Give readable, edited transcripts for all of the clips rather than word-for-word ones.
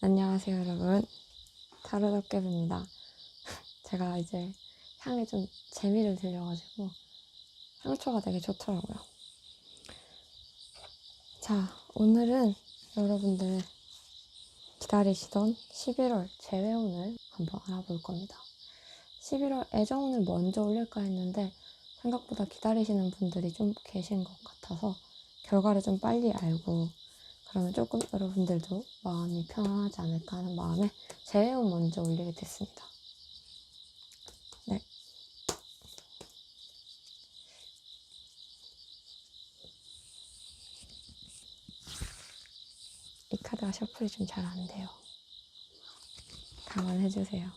안녕하세요 여러분, 타로도깨비입니다. 제가 이제 향에 좀 재미를 들려가지고 향초가 되게 좋더라고요. 자, 오늘은 여러분들 기다리시던 11월 재회운을 한번 알아볼 겁니다. 11월 애정운을 먼저 올릴까 했는데 생각보다 기다리시는 분들이 좀 계신 것 같아서 결과를 좀 빨리 알고 그러면 조금 여러분들도 마음이 편안하지 않을까 하는 마음에 재회운 먼저 올리게 됐습니다. 네. 이 카드가 셔플이 좀 잘 안 돼요. 감안해주세요.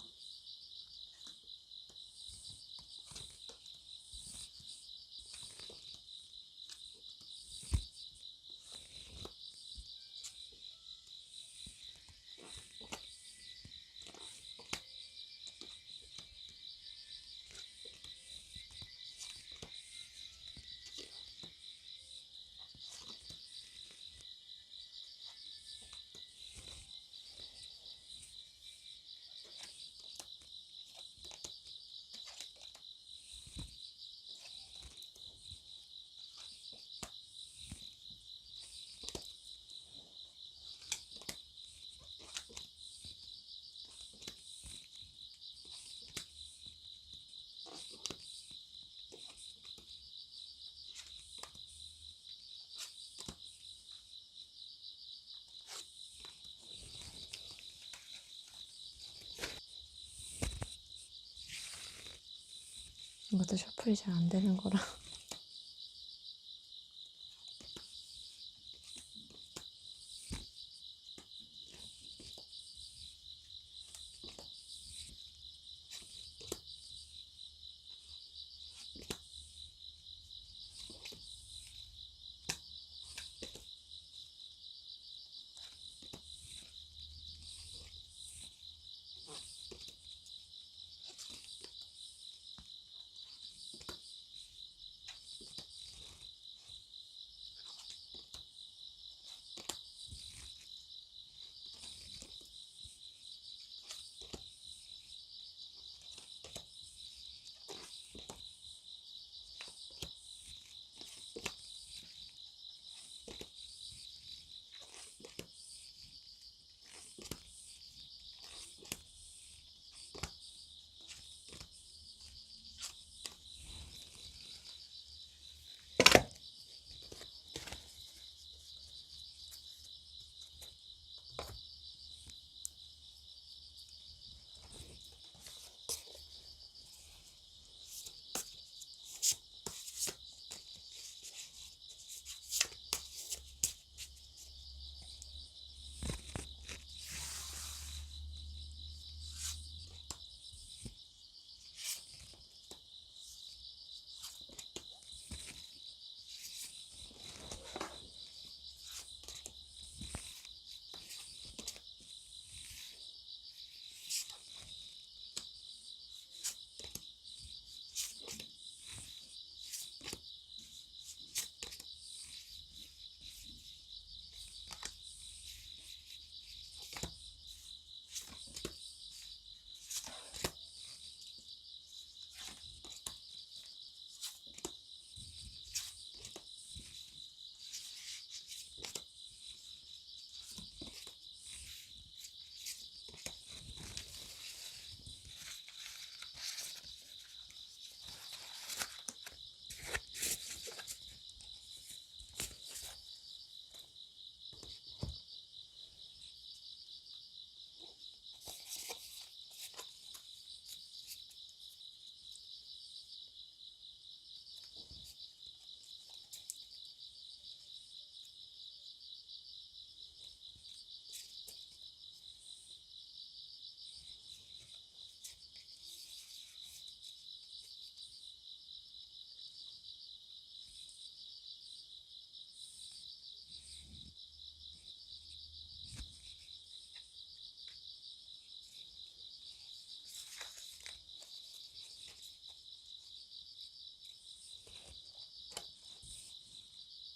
이것도 셔플이 잘 안 되는 거라.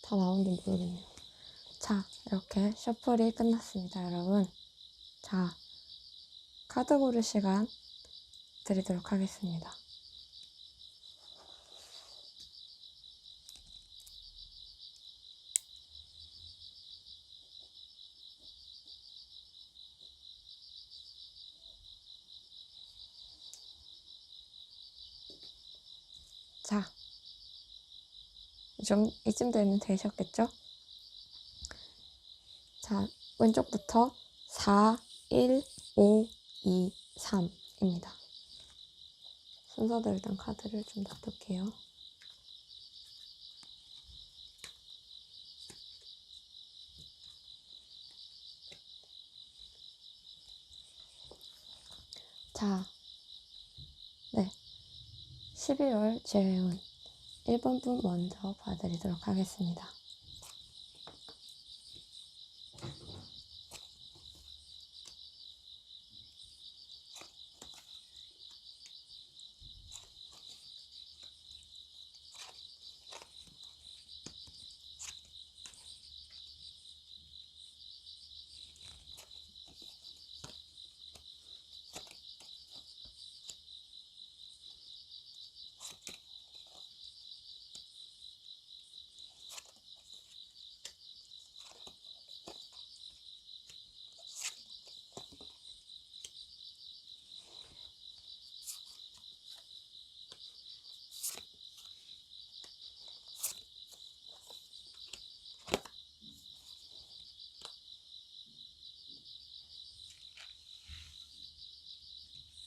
다 나온지 모르겠네요. 자, 이렇게 셔플이 끝났습니다, 여러분. 자, 카드 고를 시간 드리도록 하겠습니다. 자, 이쯤 되면 되셨겠죠? 자, 왼쪽부터 4, 1, 5, 2, 3입니다. 순서대로 일단 카드를 좀 놔둘게요. 자, 네. 11월 제외운 1번 분 먼저 봐드리도록 하겠습니다.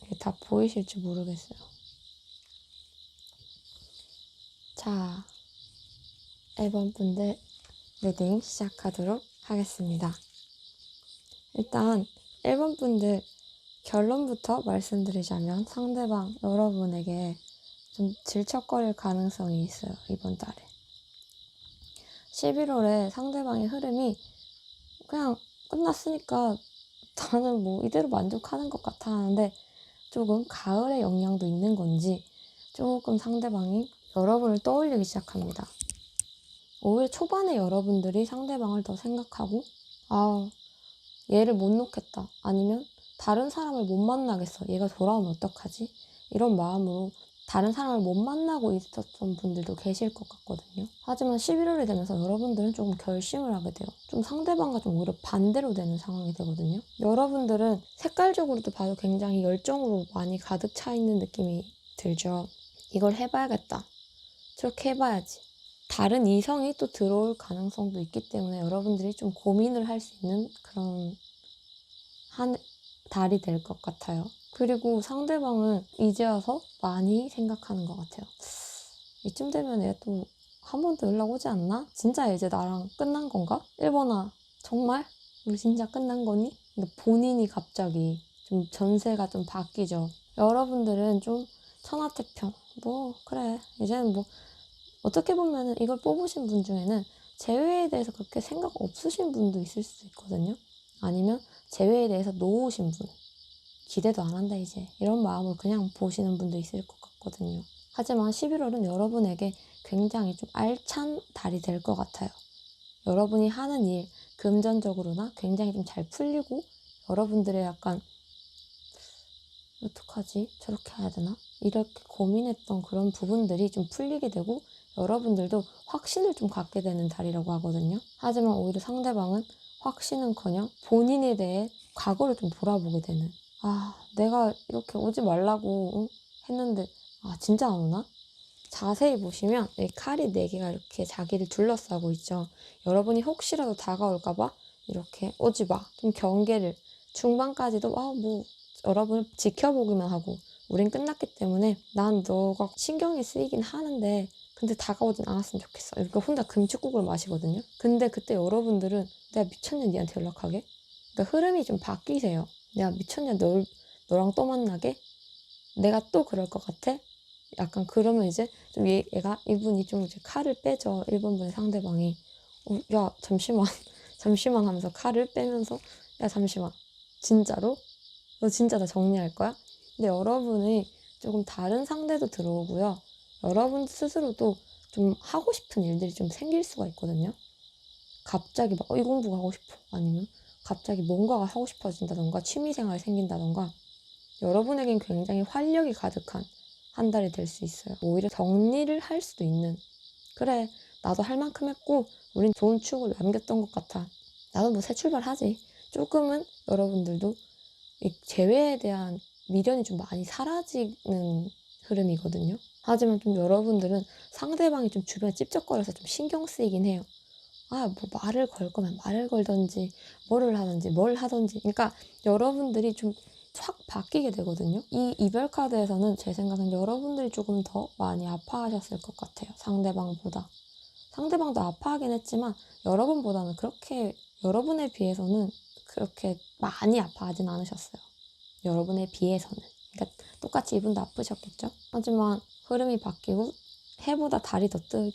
이게 다 보이실지 모르겠어요. 자, 1번 분들 리딩 시작하도록 하겠습니다. 일단 1번 분들 결론부터 말씀드리자면 상대방 여러분에게 좀 질척거릴 가능성이 있어요. 이번 달에 11월에 상대방의 흐름이 그냥 끝났으니까 나는 뭐 이대로 만족하는 것 같아 하는데 조금 가을의 영향도 있는 건지 조금 상대방이 여러분을 떠올리기 시작합니다. 오히려 초반에 여러분들이 상대방을 더 생각하고 얘를 못 놓겠다, 아니면 다른 사람을 못 만나겠어, 얘가 돌아오면 어떡하지, 이런 마음으로 다른 사람을 못 만나고 있었던 분들도 계실 것 같거든요. 하지만 11월이 되면서 여러분들은 조금 결심을 하게 돼요. 좀 상대방과 좀 오히려 반대로 되는 상황이 되거든요. 여러분들은 색깔적으로도 봐도 굉장히 열정으로 많이 가득 차 있는 느낌이 들죠. 이걸 해봐야겠다, 저렇게 해봐야지, 다른 이성이 또 들어올 가능성도 있기 때문에 여러분들이 좀 고민을 할 수 있는 그런 한 달이 될 것 같아요. 그리고 상대방은 이제 와서 많이 생각하는 것 같아요. 이쯤 되면 얘 또 한 번 더 연락 오지 않나? 진짜 이제 나랑 끝난 건가? 1번아, 정말? 우리 진짜 끝난 거니? 그러니까 본인이 갑자기 좀 전세가 좀 바뀌죠. 여러분들은 좀 천하태평, 뭐 그래 이제는 뭐, 어떻게 보면 이걸 뽑으신 분 중에는 재회에 대해서 그렇게 생각 없으신 분도 있을 수 있거든요. 아니면 재회에 대해서 놓으신 분, 기대도 안 한다 이제, 이런 마음으로 그냥 보시는 분도 있을 것 같거든요. 하지만 11월은 여러분에게 굉장히 좀 알찬 달이 될 것 같아요. 여러분이 하는 일, 금전적으로나 굉장히 좀 잘 풀리고, 여러분들의 약간 어떡하지? 저렇게 해야 되나? 이렇게 고민했던 그런 부분들이 좀 풀리게 되고, 여러분들도 확신을 좀 갖게 되는 달이라고 하거든요. 하지만 오히려 상대방은 확신은커녕 본인에 대해 과거를 좀 돌아보게 되는, 내가 이렇게 오지 말라고 했는데 진짜 안 오나? 자세히 보시면 이 칼이 4개가 이렇게 자기를 둘러싸고 있죠. 여러분이 혹시라도 다가올까봐 이렇게 오지 마, 좀 경계를, 중반까지도 뭐 여러분을 지켜보기만 하고, 우린 끝났기 때문에 난 너가 신경이 쓰이긴 하는데 근데 다가오진 않았으면 좋겠어, 이렇게 혼자 금축국을 마시거든요. 근데 그때 여러분들은 내가 미쳤냐 니한테 연락하게? 그러니까 흐름이 좀 바뀌세요. 내가 미쳤냐 너랑 또 만나게? 내가 또 그럴 것 같아? 약간 그러면 이제 좀 이분이 좀 이제 칼을 빼죠. 1번 분의 상대방이. 야 잠시만 잠시만 하면서 칼을 빼면서, 야 잠시만, 진짜로? 너 진짜 다 정리할 거야? 근데 여러분이 조금 다른 상대도 들어오고요. 여러분 스스로도 좀 하고 싶은 일들이 좀 생길 수가 있거든요. 갑자기 막 이 공부가 하고 싶어, 아니면 갑자기 뭔가가 하고 싶어진다던가 취미생활이 생긴다던가 여러분에겐 굉장히 활력이 가득한 한 달이 될 수 있어요. 오히려 정리를 할 수도 있는, 그래 나도 할 만큼 했고 우린 좋은 추억을 남겼던 것 같아, 나도 뭐 새 출발하지, 조금은 여러분들도 이 재회에 대한 미련이 좀 많이 사라지는 흐름이거든요. 하지만 좀 여러분들은 상대방이 좀 주변에 찝쩍거려서 좀 신경 쓰이긴 해요. 뭐 말을 걸 거면 말을 걸든지 뭐를 하든지 뭘 하든지, 그러니까 여러분들이 좀 확 바뀌게 되거든요. 이 이별 카드에서는 제 생각엔 여러분들이 조금 더 많이 아파하셨을 것 같아요. 상대방보다. 상대방도 아파하긴 했지만 여러분보다는 그렇게, 여러분에 비해서는 그렇게 많이 아파하진 않으셨어요. 여러분에 비해서는. 그러니까 똑같이 이분도 아프셨겠죠. 하지만 흐름이 바뀌고 해보다 달이 더 뜨고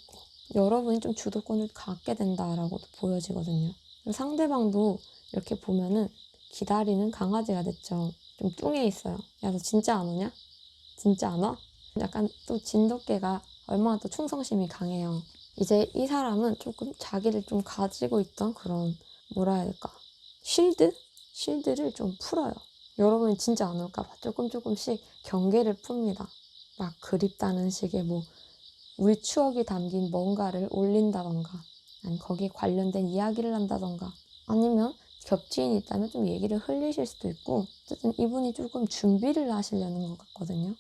여러분이 좀 주도권을 갖게 된다라고도 보여지거든요. 상대방도 이렇게 보면은 기다리는 강아지가 됐죠. 좀 뚱해 있어요. 야, 너 진짜 안 오냐? 진짜 안 와? 약간 또 진돗개가 얼마나 또 충성심이 강해요. 이제 이 사람은 조금 자기를 좀 가지고 있던 그런, 뭐라 해야 될까, 쉴드를 좀 풀어요. 여러분이 진짜 안 올까봐 조금씩 경계를 풉니다. 막 그립다는 식의 뭐 우리 추억이 담긴 뭔가를 올린다던가, 아니 거기에 관련된 이야기를 한다던가, 아니면 겹치인이 있다면 좀 얘기를 흘리실 수도 있고, 어쨌든 이분이 조금 준비를 하시려는 것 같거든요.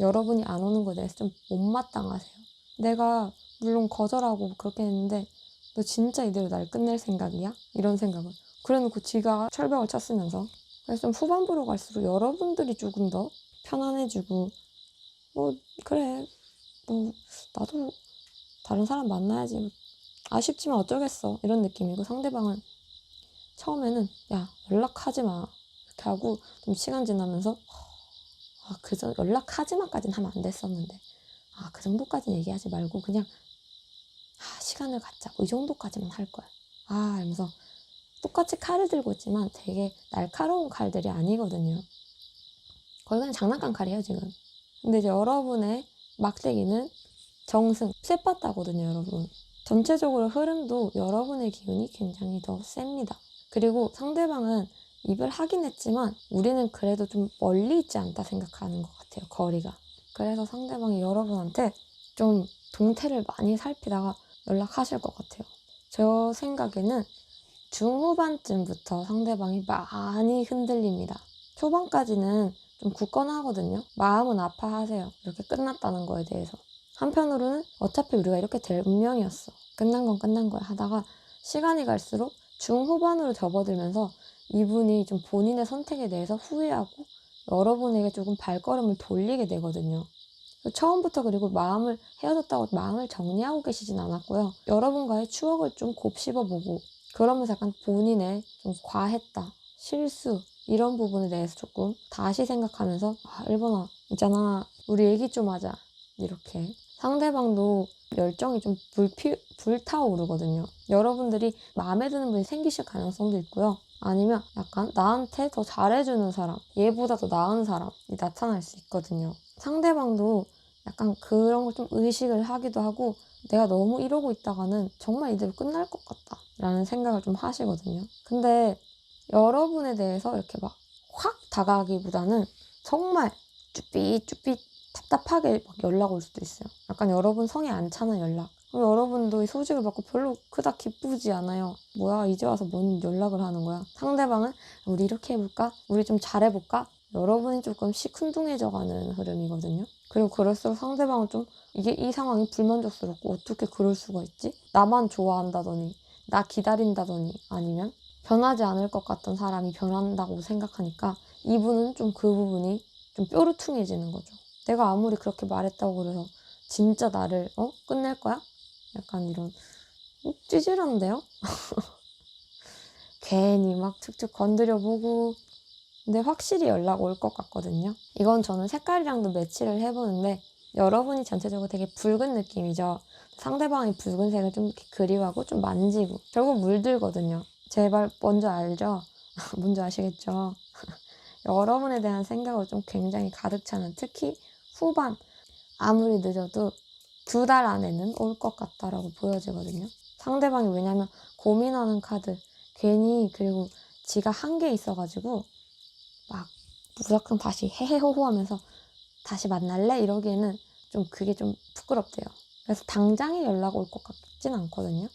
여러분이 안 오는 거에 대해서 좀 못마땅하세요. 내가 물론 거절하고 그렇게 했는데 너 진짜 이대로 날 끝낼 생각이야? 이런 생각을. 그래놓고 지가 철벽을 쳤으면서. 그래서 좀 후반부로 갈수록 여러분들이 조금 더 편안해지고, 뭐 그래 뭐 나도 다른 사람 만나야지, 아쉽지만 어쩌겠어, 이런 느낌이고, 상대방은 처음에는 야 연락하지 마 이렇게 하고 좀 시간 지나면서 그저 연락하지 마까지는 하면 안 됐었는데 그 정도까지는 얘기하지 말고 그냥 시간을 갖자, 이 정도까지만 할 거야, 이러면서 똑같이 칼을 들고 있지만 되게 날카로운 칼들이 아니거든요. 거의 그냥 장난감 칼이에요 지금. 근데 이제 여러분의 막대기는 정승, 쇠빠따거든요 여러분. 전체적으로 흐름도 여러분의 기운이 굉장히 더 셉니다. 그리고 상대방은 이별하긴 했지만 우리는 그래도 좀 멀리 있지 않다 생각하는 것 같아요, 거리가. 그래서 상대방이 여러분한테 좀 동태를 많이 살피다가 연락하실 것 같아요. 저 생각에는 중후반쯤부터 상대방이 많이 흔들립니다. 초반까지는 좀 굳건하거든요. 마음은 아파하세요, 이렇게 끝났다는 거에 대해서. 한편으로는 어차피 우리가 이렇게 될 운명이었어, 끝난 건 끝난 거야 하다가 시간이 갈수록 중후반으로 접어들면서 이분이 좀 본인의 선택에 대해서 후회하고 여러분에게 조금 발걸음을 돌리게 되거든요. 처음부터 그리고 헤어졌다고 마음을 정리하고 계시진 않았고요. 여러분과의 추억을 좀 곱씹어보고 그러면서 약간 본인의 좀 과했다, 실수, 이런 부분에 대해서 조금 다시 생각하면서 일본아 있잖아 우리 얘기 좀 하자, 이렇게. 상대방도 열정이 좀 불타오르거든요. 여러분들이 마음에 드는 분이 생기실 가능성도 있고요. 아니면 약간 나한테 더 잘해주는 사람, 얘보다 더 나은 사람이 나타날 수 있거든요. 상대방도 약간 그런 걸 좀 의식을 하기도 하고 내가 너무 이러고 있다가는 정말 이대로 끝날 것 같다 라는 생각을 좀 하시거든요. 근데 여러분에 대해서 이렇게 막 확 다가가기보다는 정말 쭈삣쭈삣 답답하게 막 연락 올 수도 있어요. 약간 여러분 성에 안 차는 연락. 그럼 여러분도 이 소식을 받고 별로 그닥 기쁘지 않아요. 뭐야 이제 와서 뭔 연락을 하는 거야. 상대방은 우리 이렇게 해볼까? 우리 좀 잘해볼까? 여러분이 조금 시큰둥해져가는 흐름이거든요. 그리고 그럴수록 상대방은 좀 이 상황이 불만족스럽고 어떻게 그럴 수가 있지? 나만 좋아한다더니 나 기다린다더니 아니면 변하지 않을 것 같던 사람이 변한다고 생각하니까 이분은 좀 그 부분이 좀 뾰루퉁해지는 거죠. 내가 아무리 그렇게 말했다고 그래서 진짜 나를 끝낼 거야? 약간 이런 찌질한데요? 괜히 막 툭툭 건드려보고. 근데 확실히 연락 올 것 같거든요. 이건 저는 색깔이랑도 매치를 해보는데 여러분이 전체적으로 되게 붉은 느낌이죠. 상대방이 붉은색을 좀 그리워하고 좀 만지고 결국 물들거든요. 제발 먼저 알죠? 뭔지 아시겠죠? 여러분에 대한 생각을 좀 굉장히 가득 차는, 특히 후반, 아무리 늦어도 2달 안에는 올 것 같다라고 보여지거든요. 상대방이 왜냐면 고민하는 카드, 괜히, 그리고 지가 한 게 있어가지고 막 무조건 다시 헤헤호호 하면서 다시 만날래? 이러기에는 좀 그게 좀 부끄럽대요. 그래서 당장에 연락 올 것 같진 않거든요.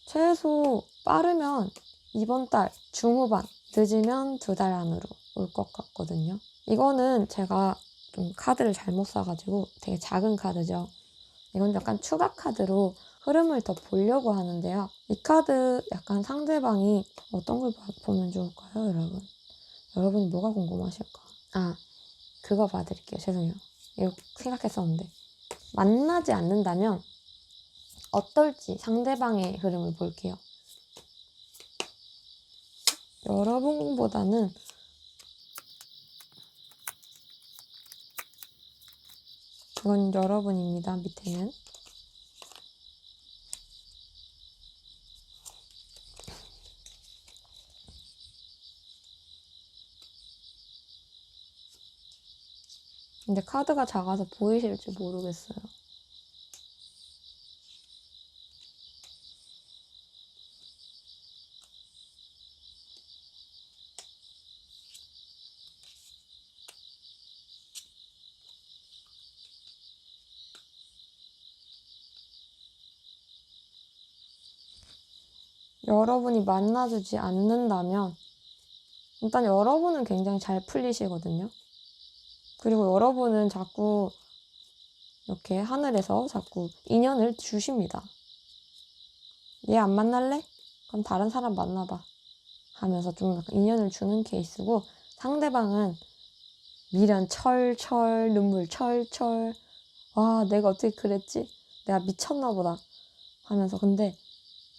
최소 빠르면 이번 달 중후반, 늦으면 2달 안으로 올 것 같거든요. 이거는 제가 좀 카드를 잘못 사가지고 되게 작은 카드죠. 이건 약간 추가 카드로 흐름을 더 보려고 하는데요. 이 카드 약간 상대방이 어떤 걸 보면 좋을까요, 여러분? 여러분이 뭐가 궁금하실까? 그거 봐드릴게요. 죄송해요. 이거 생각했었는데. 만나지 않는다면 어떨지 상대방의 흐름을 볼게요. 여러분보다는 이건 여러분입니다. 밑에는. 근데 카드가 작아서 보이실지 모르겠어요. 여러분이 만나주지 않는다면 일단 여러분은 굉장히 잘 풀리시거든요. 그리고 여러분은 자꾸 이렇게 하늘에서 자꾸 인연을 주십니다. 얘 안 만날래? 그럼 다른 사람 만나봐 하면서 좀 약간 인연을 주는 케이스고, 상대방은 미련 철철, 눈물 철철, 와 내가 어떻게 그랬지? 내가 미쳤나 보다 하면서, 근데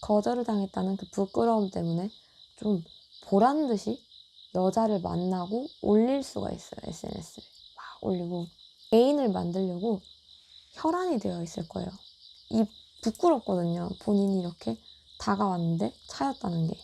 거절을 당했다는 그 부끄러움 때문에 좀 보란듯이 여자를 만나고 올릴 수가 있어요. SNS를 막 올리고 애인을 만들려고 혈안이 되어 있을 거예요. 이 부끄럽거든요. 본인이 이렇게 다가왔는데 차였다는 게.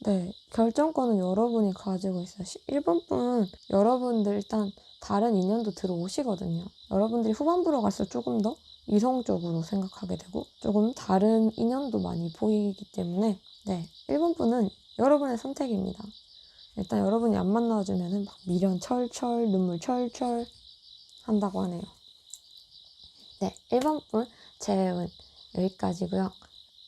네, 결정권은 여러분이 가지고 있어요. 1번 분 여러분들 일단 다른 인연도 들어오시거든요. 여러분들이 후반부로 갈수록 조금 더 이성적으로 생각하게 되고 조금 다른 인연도 많이 보이기 때문에, 네, 1번 분은 여러분의 선택입니다. 일단 여러분이 안 만나주면은 막 미련 철철, 눈물 철철 한다고 하네요. 네, 1번 분 제외은 여기까지고요.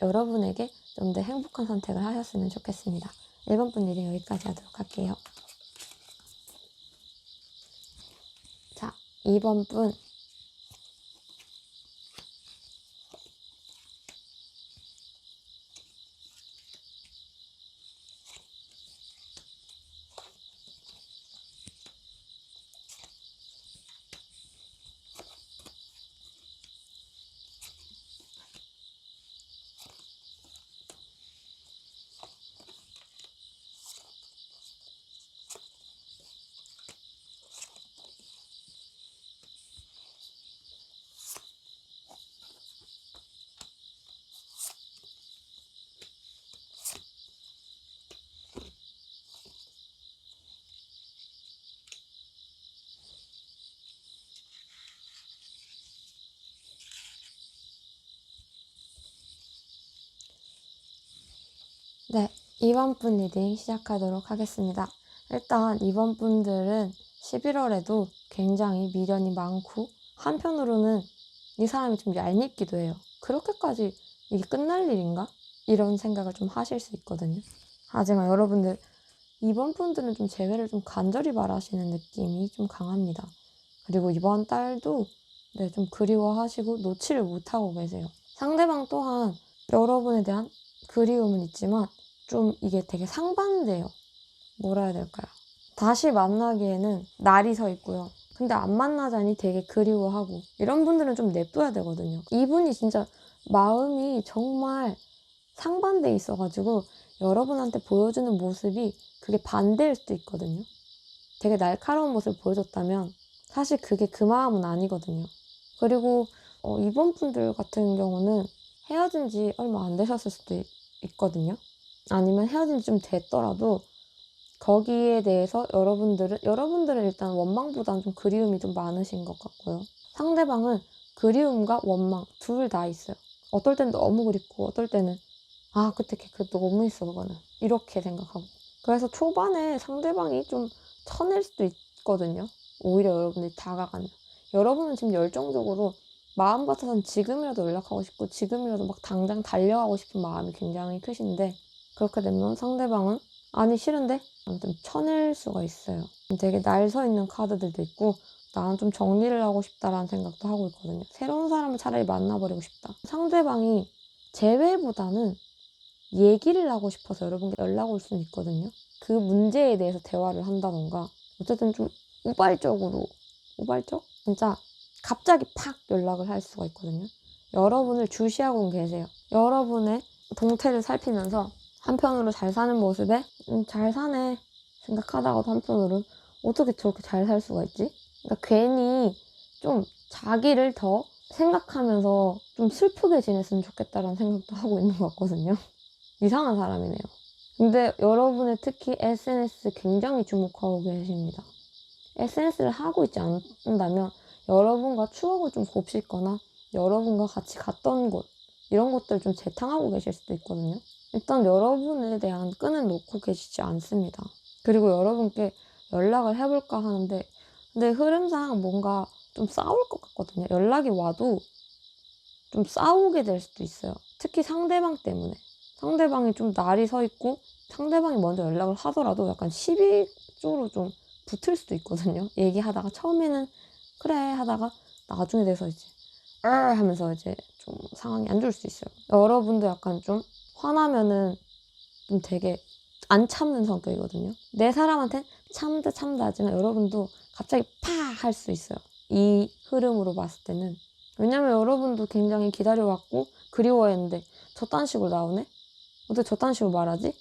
여러분에게 좀 더 행복한 선택을 하셨으면 좋겠습니다. 1번 분 리딩 여기까지 하도록 할게요. 자, 2번 분. 네, 2번 분 리딩 시작하도록 하겠습니다. 일단 2번 분들은 11월에도 굉장히 미련이 많고, 한편으로는 이 사람이 좀 얄밉기도 해요. 그렇게까지 이게 끝날 일인가? 이런 생각을 좀 하실 수 있거든요. 하지만 여러분들 2번 분들은 좀 재회를 좀 간절히 바라시는 느낌이 좀 강합니다. 그리고 이번 달도 네, 좀 그리워하시고 놓지를 못하고 계세요. 상대방 또한 여러분에 대한 그리움은 있지만 좀 이게 되게 상반돼요. 뭐라 해야 될까요? 다시 만나기에는 날이 서 있고요. 근데 안 만나자니 되게 그리워하고, 이런 분들은 좀 냅둬야 되거든요. 이분이 진짜 마음이 정말 상반돼 있어가지고 여러분한테 보여주는 모습이 그게 반대일 수도 있거든요. 되게 날카로운 모습을 보여줬다면 사실 그게 그 마음은 아니거든요. 그리고 이번 분들 같은 경우는 헤어진 지 얼마 안 되셨을 수도 있거든요. 아니면 헤어진 지 좀 됐더라도 거기에 대해서 여러분들은 일단 원망보다는 좀 그리움이 좀 많으신 것 같고요. 상대방은 그리움과 원망 둘 다 있어요. 어떨 땐 너무 그립고 어떨 때는 그때 걔 너무 있어 그거는 이렇게 생각하고. 그래서 초반에 상대방이 좀 쳐낼 수도 있거든요. 오히려 여러분들이 다가가면. 여러분은 지금 열정적으로 마음 같아서는 지금이라도 연락하고 싶고 지금이라도 막 당장 달려가고 싶은 마음이 굉장히 크신데, 그렇게 되면 상대방은 아니 싫은데? 아무튼 쳐낼 수가 있어요. 되게 날 서 있는 카드들도 있고 나는 좀 정리를 하고 싶다라는 생각도 하고 있거든요. 새로운 사람을 차라리 만나버리고 싶다. 상대방이 재회보다는 얘기를 하고 싶어서 여러분께 연락 올 수는 있거든요. 그 문제에 대해서 대화를 한다던가 어쨌든 좀 우발적? 진짜 갑자기 팍 연락을 할 수가 있거든요. 여러분을 주시하고 계세요. 여러분의 동태를 살피면서 한편으로 잘 사는 모습에 잘 사네 생각하다가도 한편으로 어떻게 저렇게 잘 살 수가 있지? 그러니까 괜히 좀 자기를 더 생각하면서 좀 슬프게 지냈으면 좋겠다라는 생각도 하고 있는 것 같거든요. 이상한 사람이네요. 근데 여러분의 특히 SNS 굉장히 주목하고 계십니다. SNS를 하고 있지 않는다면 여러분과 추억을 좀 곱씹거나 여러분과 같이 갔던 곳 이런 것들을 좀 재탕하고 계실 수도 있거든요. 일단 여러분에 대한 끈을 놓고 계시지 않습니다. 그리고 여러분께 연락을 해볼까 하는데 근데 흐름상 뭔가 좀 싸울 것 같거든요. 연락이 와도 좀 싸우게 될 수도 있어요. 특히 상대방 때문에. 상대방이 좀 날이 서 있고 상대방이 먼저 연락을 하더라도 약간 시비 쪽으로 좀 붙을 수도 있거든요. 얘기하다가 처음에는 그래 하다가 나중에 돼서 이제 하면서 이제 좀 상황이 안 좋을 수 있어요. 여러분도 약간 좀 화나면은 좀 되게 안 참는 성격이거든요. 내 사람한테 참다 하지만 여러분도 갑자기 파 할 수 있어요. 이 흐름으로 봤을 때는. 왜냐면 여러분도 굉장히 기다려왔고 그리워했는데 저딴 식으로 나오네? 어떻게 저딴 식으로 말하지?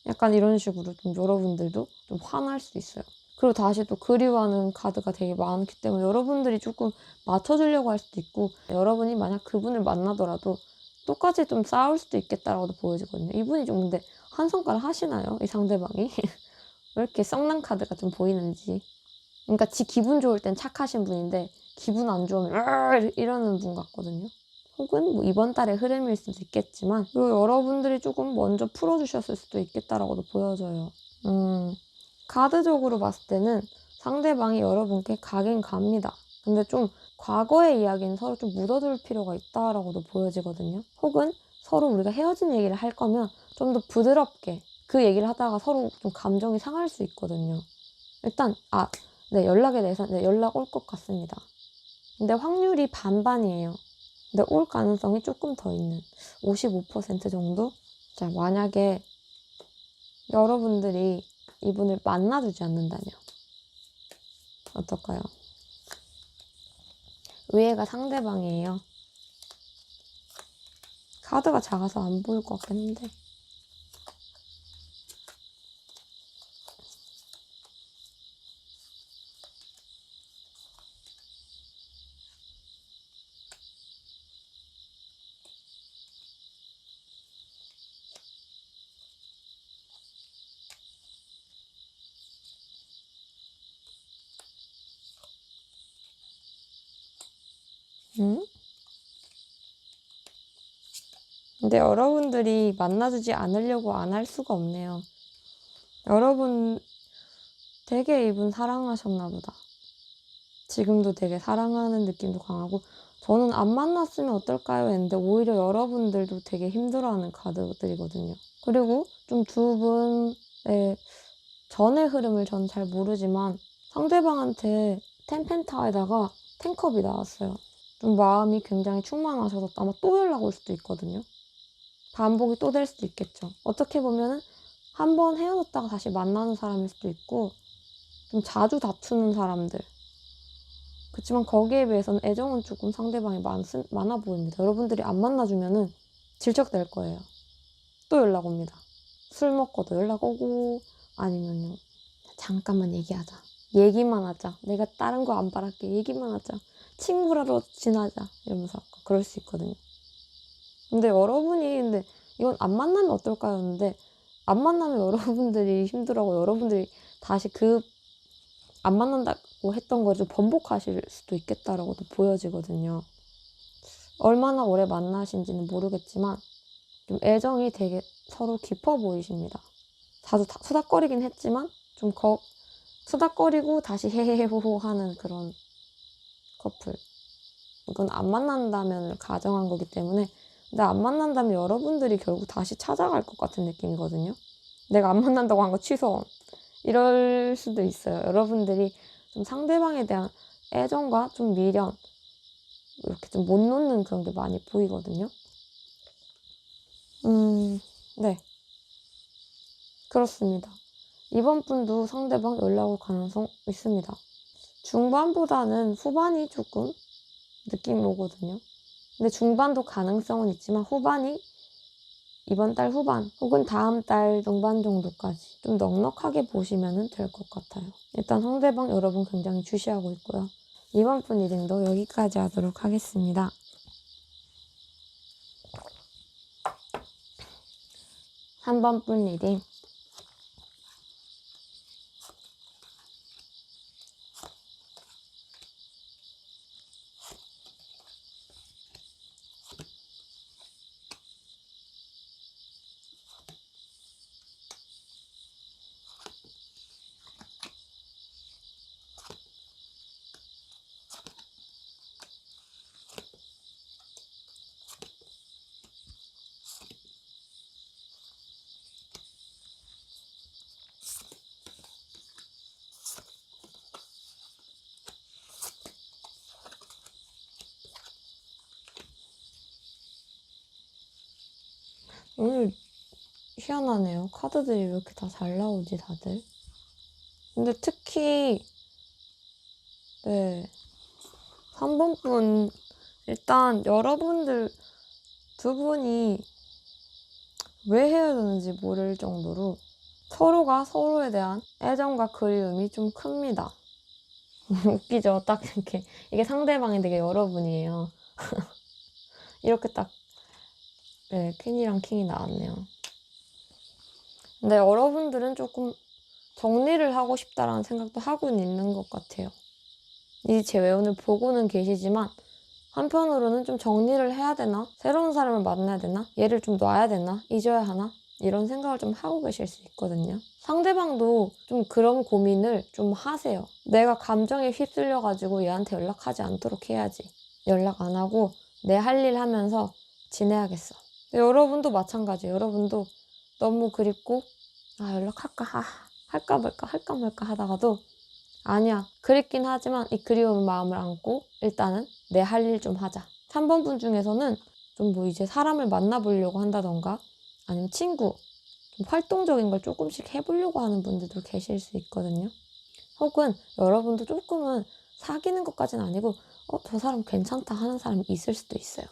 약간 이런 식으로 좀 여러분들도 좀 화날 수 있어요. 그리고 다시 또 그리워하는 카드가 되게 많기 때문에 여러분들이 조금 맞춰주려고 할 수도 있고 여러분이 만약 그분을 만나더라도 똑같이 좀 싸울 수도 있겠다라고도 보여지거든요. 이분이 좀 근데 한 손가락 하시나요? 이 상대방이? 왜 이렇게 썩난 카드가 좀 보이는지. 그러니까 지 기분 좋을 땐 착하신 분인데 기분 안 좋으면 이러는 분 같거든요. 혹은 뭐 이번 달의 흐름일 수도 있겠지만 그리고 여러분들이 조금 먼저 풀어주셨을 수도 있겠다라고도 보여져요. 카드적으로 봤을 때는 상대방이 여러분께 가긴 갑니다. 근데 좀 과거의 이야기는 서로 좀 묻어둘 필요가 있다라고도 보여지거든요. 혹은 서로 우리가 헤어진 얘기를 할 거면 좀 더 부드럽게 그 얘기를 하다가 서로 좀 감정이 상할 수 있거든요. 일단 네, 연락에 대해서 네, 연락 올 것 같습니다. 근데 확률이 반반이에요. 근데 올 가능성이 조금 더 있는 55% 정도? 자, 만약에 여러분들이 이분을 만나주지 않는다면 어떨까요? 위에가 상대방이에요. 카드가 작아서 안 보일 것 같긴 한데 응? 근데 여러분들이 만나주지 않으려고 안 할 수가 없네요. 여러분 되게 이분 사랑하셨나 보다. 지금도 되게 사랑하는 느낌도 강하고 저는 안 만났으면 어떨까요? 했는데 오히려 여러분들도 되게 힘들어하는 카드들이거든요. 그리고 좀 두 분의 전의 흐름을 저는 잘 모르지만 상대방한테 텐펜타에다가 텐컵이 나왔어요. 좀 마음이 굉장히 충만하셔서 아마 또 연락 올 수도 있거든요. 반복이 또 될 수도 있겠죠. 어떻게 보면은 한 번 헤어졌다가 다시 만나는 사람일 수도 있고 좀 자주 다투는 사람들. 그렇지만 거기에 비해서는 애정은 조금 상대방이 많아 보입니다. 여러분들이 안 만나주면은 질척될 거예요. 또 연락 옵니다. 술 먹고도 연락 오고 아니면요. 잠깐만 얘기하자. 얘기만 하자. 내가 다른 거 안 바랄게. 얘기만 하자. 친구라도 지나자. 이러면서 그럴 수 있거든요. 근데 이건 안 만나면 어떨까요? 했는데 안 만나면 여러분들이 힘들어하고 여러분들이 다시 안 만난다고 했던 걸 좀 번복하실 수도 있겠다라고도 보여지거든요. 얼마나 오래 만나신지는 모르겠지만 좀 애정이 되게 서로 깊어 보이십니다. 자주 수다거리긴 했지만 좀 수다거리고 다시 헤헤헤호호 하는 그런 커플. 이건 안 만난다면을 가정한 거기 때문에, 근데 안 만난다면 여러분들이 결국 다시 찾아갈 것 같은 느낌이거든요. 내가 안 만난다고 한 거 취소. 이럴 수도 있어요. 여러분들이 좀 상대방에 대한 애정과 좀 미련, 이렇게 좀 못 놓는 그런 게 많이 보이거든요. 네. 그렇습니다. 이번 분도 상대방 연락 올 가능성 있습니다. 중반보다는 후반이 조금 느낌이 오거든요. 근데 중반도 가능성은 있지만 후반이 이번 달 후반 혹은 다음 달 중반 정도까지 좀 넉넉하게 보시면 될 것 같아요. 일단 상대방 여러분 굉장히 주시하고 있고요. 이번 분 리딩도 여기까지 하도록 하겠습니다. 3번 분 리딩. 오늘 희한하네요. 카드들이 왜 이렇게 다 잘 나오지, 다들? 근데 특히 3번 분, 일단 여러분들 두 분이 왜 헤어졌는지 모를 정도로 서로가 서로에 대한 애정과 그리움이 좀 큽니다. 웃기죠? 딱 이렇게. 이게 상대방이 되게 여러분이에요. 이렇게 딱, 퀸이랑 킹이 나왔네요. 근데 여러분들은 조금 정리를 하고 싶다라는 생각도 하고는 있는 것 같아요. 이 재회원을 보고는 계시지만 한편으로는 좀 정리를 해야 되나? 새로운 사람을 만나야 되나? 얘를 좀 놔야 되나? 잊어야 하나? 이런 생각을 좀 하고 계실 수 있거든요. 상대방도 좀 그런 고민을 좀 하세요. 내가 감정에 휩쓸려가지고 얘한테 연락하지 않도록 해야지. 연락 안 하고 내 할 일 하면서 지내야겠어. 여러분도 마찬가지예요. 여러분도 너무 그립고 연락할까? 할까 말까 하다가도 아니야. 그립긴 하지만 이 그리운 마음을 안고 일단은 내 할 일 좀 하자. 3번 분 중에서는 좀 뭐 이제 사람을 만나보려고 한다던가 아니면 친구, 좀 활동적인 걸 조금씩 해보려고 하는 분들도 계실 수 있거든요. 혹은 여러분도 조금은 사귀는 것까지는 아니고 저 사람 괜찮다 하는 사람이 있을 수도 있어요.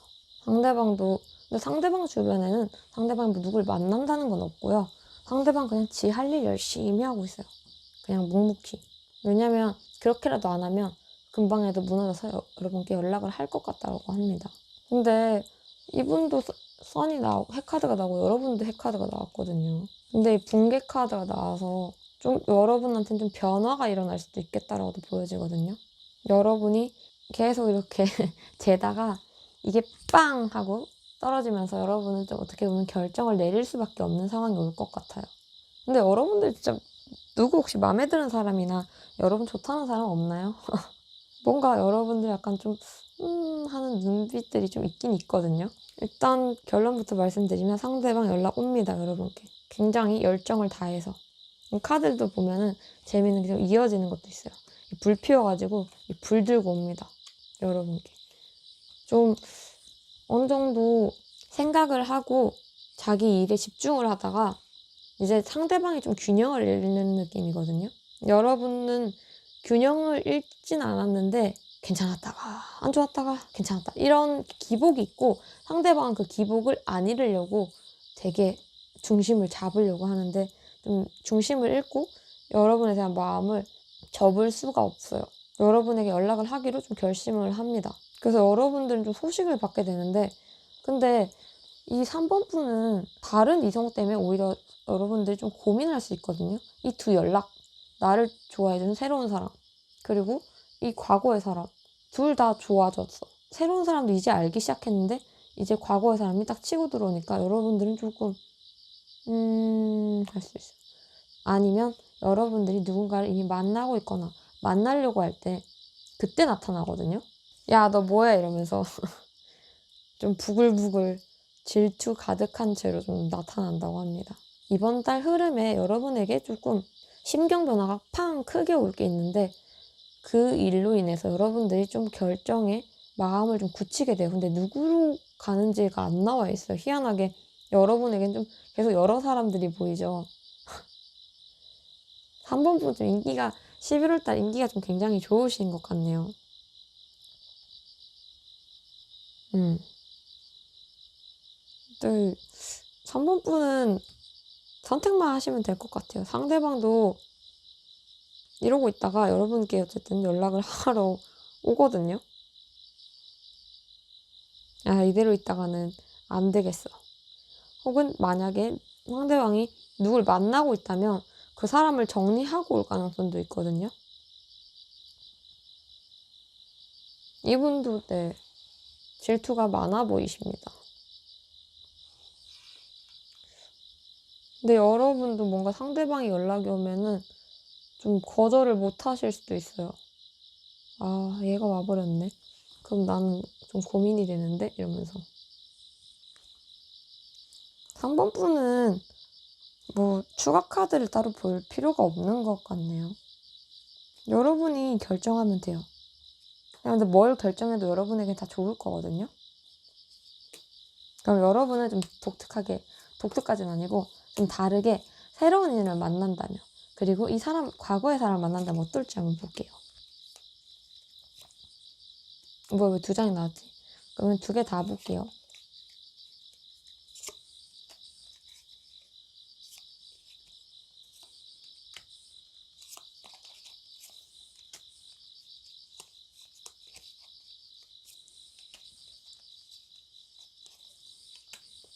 근데 상대방 주변에는 상대방이 뭐 누굴 만난다는 건 없고요. 상대방 그냥 지 할 일 열심히 하고 있어요. 그냥 묵묵히. 왜냐면 그렇게라도 안 하면 금방에도 무너져서 여러분께 연락을 할 것 같다고 합니다. 근데 이분도 선이 나오고 핵카드가 나오고 여러분도 핵카드가 나왔거든요. 근데 이 붕괴 카드가 나와서 좀 여러분한테는 좀 변화가 일어날 수도 있겠다라고도 보여지거든요. 여러분이 계속 이렇게 재다가 이게 빵 하고 떨어지면서 여러분은 좀 어떻게 보면 결정을 내릴 수밖에 없는 상황이 올 것 같아요. 근데 여러분들 진짜 누구 혹시 마음에 드는 사람이나 여러분 좋다는 사람 없나요? 뭔가 여러분들 약간 좀 하는 눈빛들이 좀 있긴 있거든요. 일단 결론부터 말씀드리면 상대방 연락 옵니다. 여러분께. 굉장히 열정을 다해서. 카드도 보면은 재미있는 게 좀 이어지는 것도 있어요. 불 피워가지고 불 들고 옵니다. 여러분께. 좀 어느 정도 생각을 하고 자기 일에 집중을 하다가 이제 상대방이 좀 균형을 잃는 느낌이거든요. 여러분은 균형을 잃진 않았는데 괜찮았다가 안 좋았다가 괜찮았다 이런 기복이 있고 상대방은 그 기복을 안 잃으려고 되게 중심을 잡으려고 하는데 좀 중심을 잃고 여러분에 대한 마음을 접을 수가 없어요. 여러분에게 연락을 하기로 좀 결심을 합니다. 그래서 여러분들은 좀 소식을 받게 되는데 근데 이 3번 분은 다른 이성 때문에 오히려 여러분들이 좀 고민할 수 있거든요. 이 두 연락, 나를 좋아해주는 새로운 사람, 그리고 이 과거의 사람, 둘 다 좋아졌어. 새로운 사람도 이제 알기 시작했는데 이제 과거의 사람이 딱 치고 들어오니까 여러분들은 조금 할 수 있어요. 아니면 여러분들이 누군가를 이미 만나고 있거나 만나려고 할 때 그때 나타나거든요. 야, 너 뭐야? 이러면서 좀 부글부글 질투 가득한 채로 좀 나타난다고 합니다. 이번 달 흐름에 여러분에게 조금 심경 변화가 팡 크게 올 게 있는데 그 일로 인해서 여러분들이 좀 결정에 마음을 좀 굳히게 돼요. 근데 누구로 가는지가 안 나와 있어요. 희한하게 여러분에겐 좀 계속 여러 사람들이 보이죠. 3번 분 좀 인기가 11월달 인기가 좀 굉장히 좋으신 것 같네요. 네, 3번 분은 선택만 하시면 될 것 같아요. 상대방도 이러고 있다가 여러분께 어쨌든 연락을 하러 오거든요. 아, 이대로 있다가는 안 되겠어. 혹은 만약에 상대방이 누굴 만나고 있다면 그 사람을 정리하고 올 가능성도 있거든요. 이분도 네, 질투가 많아 보이십니다. 근데 여러분도 뭔가 상대방이 연락이 오면은 좀 거절을 못 하실 수도 있어요. 아, 얘가 와버렸네. 그럼 나는 좀 고민이 되는데? 이러면서. 3번 분은 뭐 추가 카드를 따로 볼 필요가 없는 것 같네요. 여러분이 결정하면 돼요. 근데 뭘 결정해도 여러분에게 다 좋을 거거든요. 그럼 여러분은 좀 독특하지는 아니고 좀 다르게 새로운 인연을 만난다면, 그리고 이 사람, 과거의 사람을 만난다면 어떨지 한번 볼게요. 뭐 왜 두 장이 나왔지? 그러면 두 개 다 볼게요.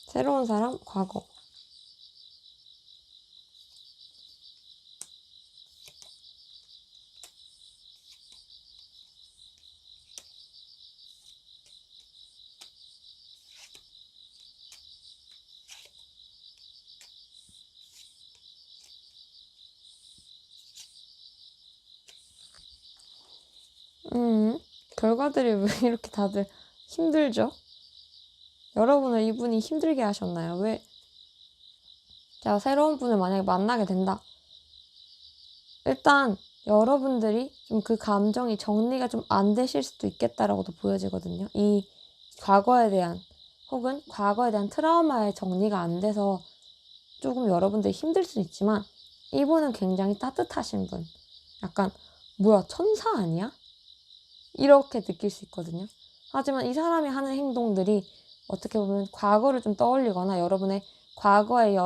새로운 사람, 과거. 결과들이 왜 이렇게 다들 힘들죠? 여러분을 이분이 힘들게 하셨나요? 왜? 자, 새로운 분을 만약에 만나게 된다. 일단 여러분들이 좀 그 감정이 정리가 좀 안 되실 수도 있겠다라고도 보여지거든요. 이 과거에 대한, 혹은 과거에 대한 트라우마의 정리가 안 돼서 조금 여러분들이 힘들 수 있지만, 이분은 굉장히 따뜻하신 분. 약간 뭐야, 천사 아니야? 이렇게 느낄 수 있거든요. 하지만 이 사람이 하는 행동들이 어떻게 보면 과거를 좀 떠올리거나 여러분의 과거의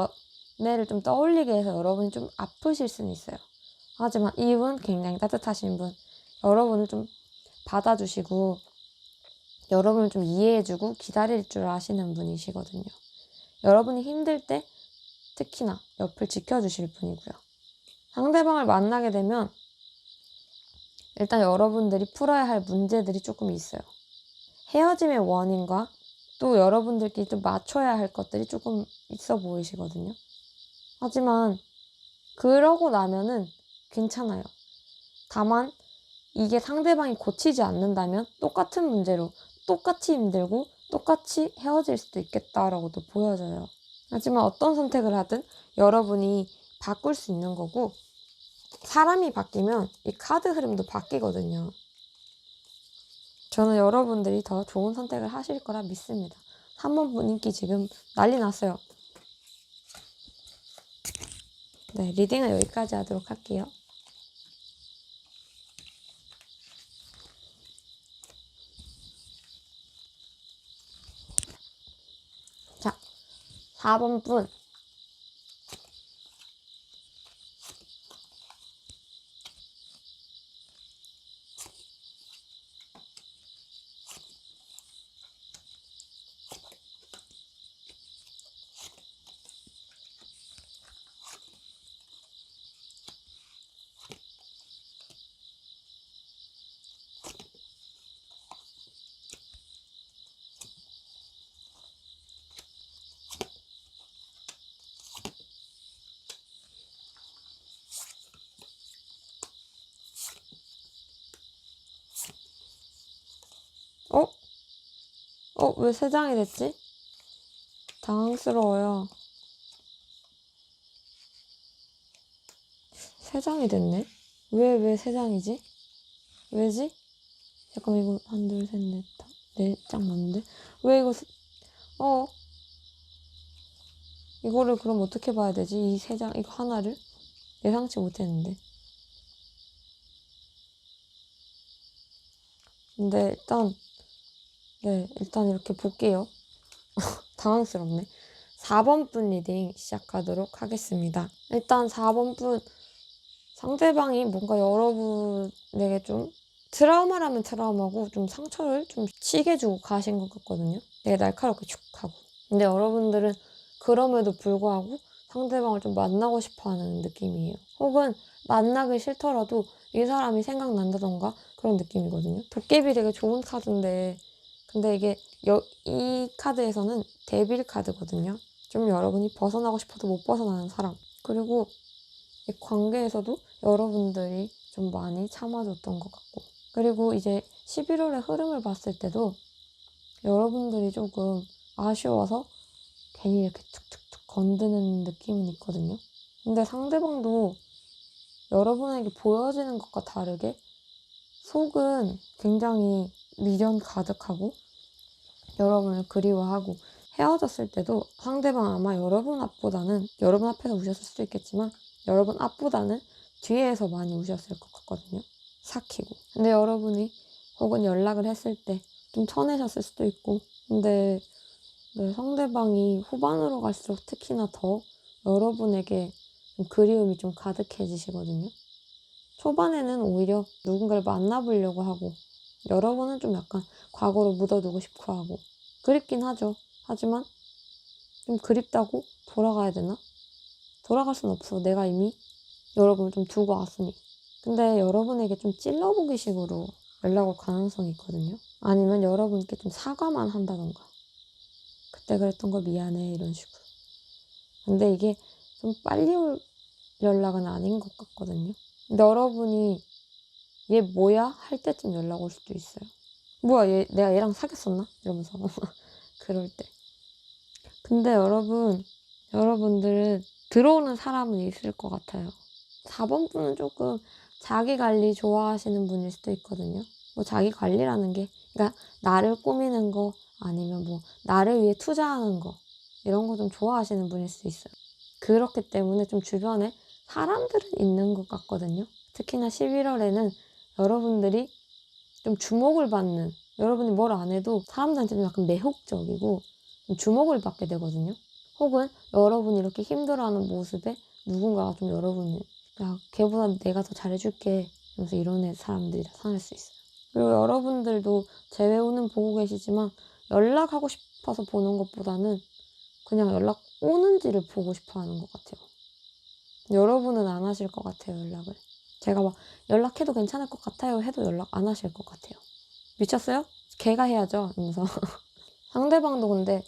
연애를 좀 떠올리게 해서 여러분이 좀 아프실 수는 있어요. 하지만 이분 굉장히 따뜻하신 분, 여러분을 좀 받아주시고 여러분을 좀 이해해주고 기다릴 줄 아시는 분이시거든요. 여러분이 힘들 때 특히나 옆을 지켜주실 분이고요. 상대방을 만나게 되면 일단 여러분들이 풀어야 할 문제들이 조금 있어요. 헤어짐의 원인과 또 여러분들끼리 또 맞춰야 할 것들이 조금 있어 보이시거든요. 하지만 그러고 나면은 괜찮아요. 다만 이게 상대방이 고치지 않는다면 똑같은 문제로 똑같이 힘들고 똑같이 헤어질 수도 있겠다라고도 보여져요. 하지만 어떤 선택을 하든 여러분이 바꿀 수 있는 거고, 사람이 바뀌면 이 카드 흐름도 바뀌거든요. 저는 여러분들이 더 좋은 선택을 하실 거라 믿습니다. 3번 분인기 지금 난리 났어요. 네, 리딩은 여기까지 하도록 할게요. 자, 4번 분. 왜 3장이 됐지? 당황스러워요. 3장이 됐네? 왜 3장이지? 왜지? 잠깐만, 이거 1, 2, 3, 4, 4장 맞는데? 왜 이거, 이거를 그럼 어떻게 봐야 되지? 이 3장, 이거 하나를? 예상치 못했는데. 근데 일단 이렇게 볼게요. 당황스럽네. 4번 분 리딩 시작하도록 하겠습니다. 일단 4번 분 상대방이 뭔가 여러분에게 좀 트라우마라면 트라우마고 좀 상처를 좀 치게 주고 가신 것 같거든요. 되게 날카롭게 축 하고. 근데 여러분들은 그럼에도 불구하고 상대방을 좀 만나고 싶어 하는 느낌이에요. 혹은 만나기 싫더라도 이 사람이 생각난다던가 그런 느낌이거든요. 도깨비 되게 좋은 카드인데 근데 이게 이 카드에서는 데빌 카드거든요. 좀 여러분이 벗어나고 싶어도 못 벗어나는 사람. 그리고 이 관계에서도 여러분들이 좀 많이 참아줬던 것 같고. 그리고 이제 11월의 흐름을 봤을 때도 여러분들이 조금 아쉬워서 괜히 이렇게 툭툭툭 건드는 느낌은 있거든요. 근데 상대방도 여러분에게 보여지는 것과 다르게 속은 굉장히 미련 가득하고 여러분을 그리워하고 헤어졌을 때도 상대방 아마 여러분 앞보다는 여러분 앞에서 우셨을 수도 있겠지만 여러분 앞보다는 뒤에서 많이 우셨을 것 같거든요. 삭히고. 근데 여러분이 혹은 연락을 했을 때 좀 쳐내셨을 수도 있고 근데 상대방이 후반으로 갈수록 특히나 더 여러분에게 좀 그리움이 좀 가득해지시거든요. 초반에는 오히려 누군가를 만나보려고 하고 여러분은 좀 약간 과거로 묻어두고 싶어 하고 그립긴 하죠. 하지만 좀 그립다고 돌아가야 되나? 돌아갈 순 없어. 내가 이미 여러분을 좀 두고 왔으니. 근데 여러분에게 좀 찔러보기 식으로 연락 올 가능성이 있거든요. 아니면 여러분께 좀 사과만 한다던가. 그때 그랬던 거 미안해 이런 식으로. 근데 이게 좀 빨리 올 연락은 아닌 것 같거든요. 근데 여러분이 얘 뭐야? 할 때쯤 연락 올 수도 있어요. 뭐야 내가 얘랑 사귀었었나? 이러면서 그럴 때. 근데 여러분들은 들어오는 사람은 있을 것 같아요. 4번 분은 조금 자기 관리 좋아하시는 분일 수도 있거든요. 뭐 자기 관리라는 게 그러니까 나를 꾸미는 거 아니면 뭐 나를 위해 투자하는 거 이런 거 좀 좋아하시는 분일 수도 있어요. 그렇기 때문에 좀 주변에 사람들은 있는 것 같거든요. 특히나 11월에는 여러분들이 좀 주목을 받는 여러분이 뭘 안 해도 사람들한테 좀 약간 매혹적이고 좀 주목을 받게 되거든요. 혹은 여러분이 이렇게 힘들어하는 모습에 누군가가 좀 여러분을 야 걔보다 내가 더 잘해줄게 이러면서 이런 사람들이 나타날 수 있어요. 그리고 여러분들도 재회오는 보고 계시지만 연락하고 싶어서 보는 것보다는 그냥 연락 오는지를 보고 싶어 하는 것 같아요. 여러분은 안 하실 것 같아요, 연락을. 제가 막 연락해도 괜찮을 것 같아요 해도 연락 안 하실 것 같아요. 미쳤어요? 걔가 해야죠. 이러면서. 상대방도 근데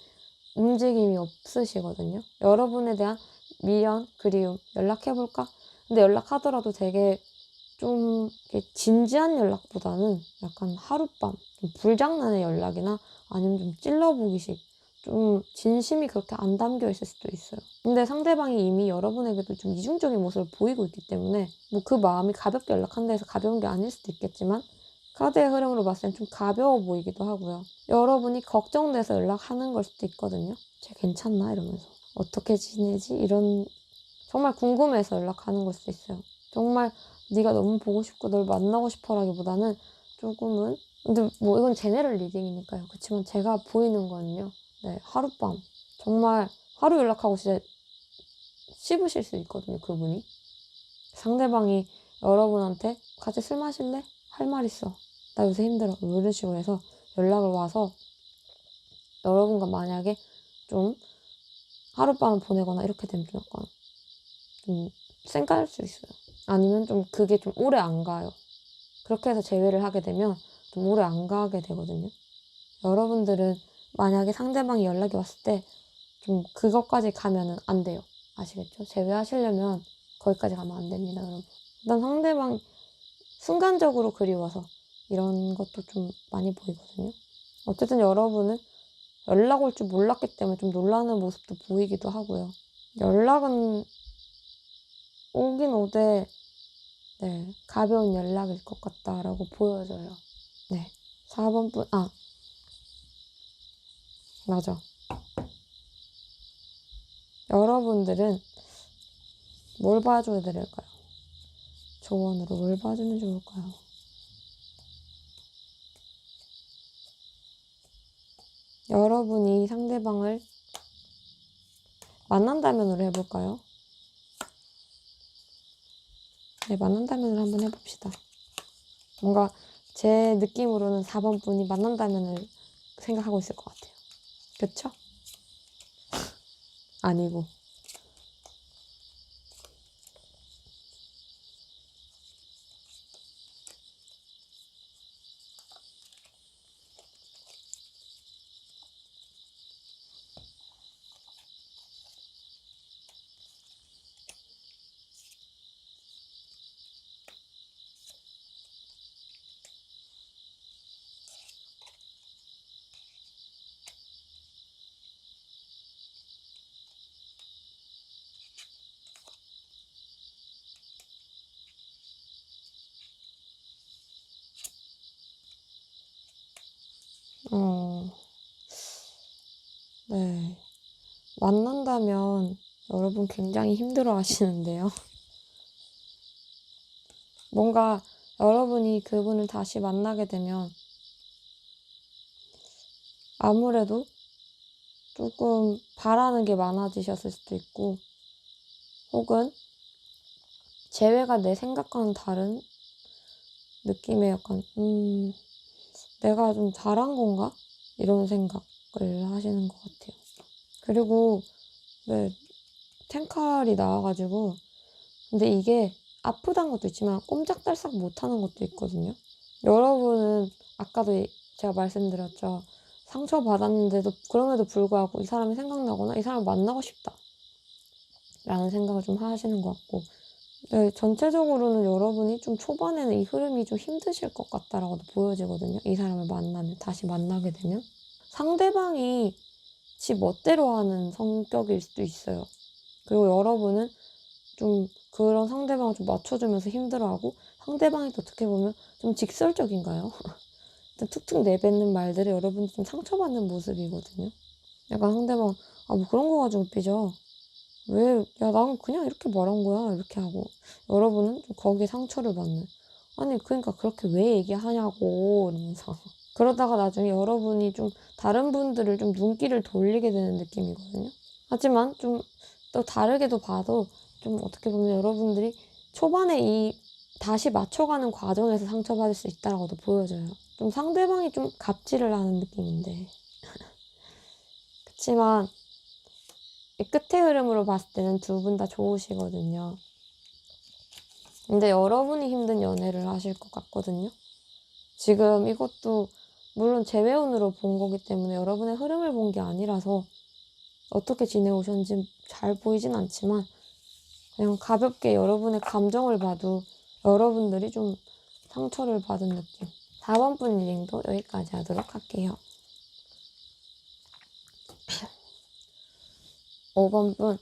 움직임이 없으시거든요. 여러분에 대한 미련, 그리움, 연락해볼까? 근데 연락하더라도 되게 좀 진지한 연락보다는 약간 하룻밤, 좀 불장난의 연락이나 아니면 좀 찔러보기식, 좀 진심이 그렇게 안 담겨 있을 수도 있어요. 근데 상대방이 이미 여러분에게도 좀 이중적인 모습을 보이고 있기 때문에 뭐 그 마음이 가볍게 연락한다 해서 가벼운 게 아닐 수도 있겠지만 카드의 흐름으로 봤을 땐 좀 가벼워 보이기도 하고요. 여러분이 걱정돼서 연락하는 걸 수도 있거든요. 쟤 괜찮나? 이러면서. 어떻게 지내지? 이런 정말 궁금해서 연락하는 걸 수도 있어요. 정말 네가 너무 보고 싶고 널 만나고 싶어라기보다는 조금은 근데 뭐 이건 제네럴 리딩이니까요. 그렇지만 제가 보이는 거는요. 네, 하룻밤 정말 하루 연락하고 진짜 씹으실 수 있거든요. 그분이. 상대방이 여러분한테 같이 술 마실래? 할 말 있어. 나 요새 힘들어. 뭐 이런 식으로 해서 연락을 와서 여러분과 만약에 좀 하룻밤을 보내거나 이렇게 되면 좀 약간 좀 쌩까일 수 있어요. 아니면 좀 그게 좀 오래 안 가요. 그렇게 해서 재회를 하게 되면 좀 오래 안 가게 되거든요. 여러분들은 만약에 상대방이 연락이 왔을 때 좀 그것까지 가면은 안 돼요. 아시겠죠? 재회하시려면 거기까지 가면 안 됩니다, 여러분. 일단 상대방 순간적으로 그리워서 이런 것도 좀 많이 보이거든요. 어쨌든 여러분은 연락 올 줄 몰랐기 때문에 좀 놀라는 모습도 보이기도 하고요. 연락은 오긴 오되 네, 가벼운 연락일 것 같다라고 보여져요. 네, 4번 분, 맞아. 여러분들은 뭘 봐줘야 될까요? 조언으로 뭘 봐주면 좋을까요? 여러분이 상대방을 만난다면으로 해볼까요? 네, 만난다면으로 한번 해봅시다. 뭔가 제 느낌으로는 4번 분이 만난다면을 생각하고 있을 것 같아요. 그쵸? 아니고. 네. 만난다면 여러분 굉장히 힘들어 하시는데요. 뭔가 여러분이 그분을 다시 만나게 되면 아무래도 조금 바라는 게 많아지셨을 수도 있고, 혹은 재회가 내 생각과는 다른 느낌의 약간 내가 좀 잘한 건가? 이런 생각을 하시는 것 같아요. 그리고 네, 텐칼이 나와가지고, 근데 이게 아프다는 것도 있지만 꼼짝달싹 못하는 것도 있거든요. 여러분은 아까도 제가 말씀드렸죠. 상처받았는데도 그럼에도 불구하고 이 사람이 생각나거나 이 사람을 만나고 싶다 라는 생각을 좀 하시는 것 같고, 네, 전체적으로는 여러분이 좀 초반에는 이 흐름이 좀 힘드실 것 같다라고도 보여지거든요. 이 사람을 만나면, 다시 만나게 되면. 상대방이 지 멋대로 하는 성격일 수도 있어요. 그리고 여러분은 좀 그런 상대방을 좀 맞춰주면서 힘들어하고, 상대방이 또 어떻게 보면 좀 직설적인가요? 툭툭 내뱉는 말들이 여러분이 좀 상처받는 모습이거든요. 약간 상대방, 뭐 그런 거 가지고 삐져. 왜, 야, 난 그냥 이렇게 말한 거야. 이렇게 하고. 여러분은 좀 거기에 상처를 받는. 아니, 그러니까 그렇게 왜 얘기하냐고. 이러면서. 그러다가 나중에 여러분이 좀 다른 분들을 좀 눈길을 돌리게 되는 느낌이거든요. 하지만 좀 또 다르게도 봐도 좀 어떻게 보면 여러분들이 초반에 이 다시 맞춰가는 과정에서 상처받을 수 있다라고도 보여져요. 좀 상대방이 좀 갑질을 하는 느낌인데. 그치만 이 끝의 흐름으로 봤을 때는 두 분 다 좋으시거든요. 근데 여러분이 힘든 연애를 하실 것 같거든요. 지금 이것도 물론 재회운으로 본 거기 때문에 여러분의 흐름을 본 게 아니라서 어떻게 지내오셨는지 잘 보이진 않지만, 그냥 가볍게 여러분의 감정을 봐도 여러분들이 좀 상처를 받은 느낌. 4번 분 리딩도 여기까지 하도록 할게요. 5번 분.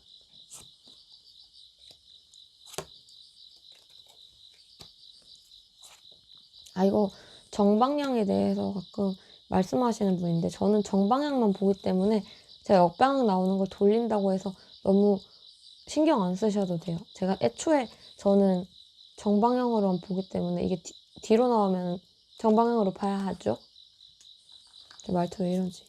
이거 정방향에 대해서 가끔 말씀하시는 분인데, 저는 정방향만 보기 때문에 제가 역방향 나오는 걸 돌린다고 해서 너무 신경 안 쓰셔도 돼요. 제가 애초에 저는 정방향으로만 보기 때문에 이게 뒤로 나오면 정방향으로 봐야 하죠. 말투 왜 이러지?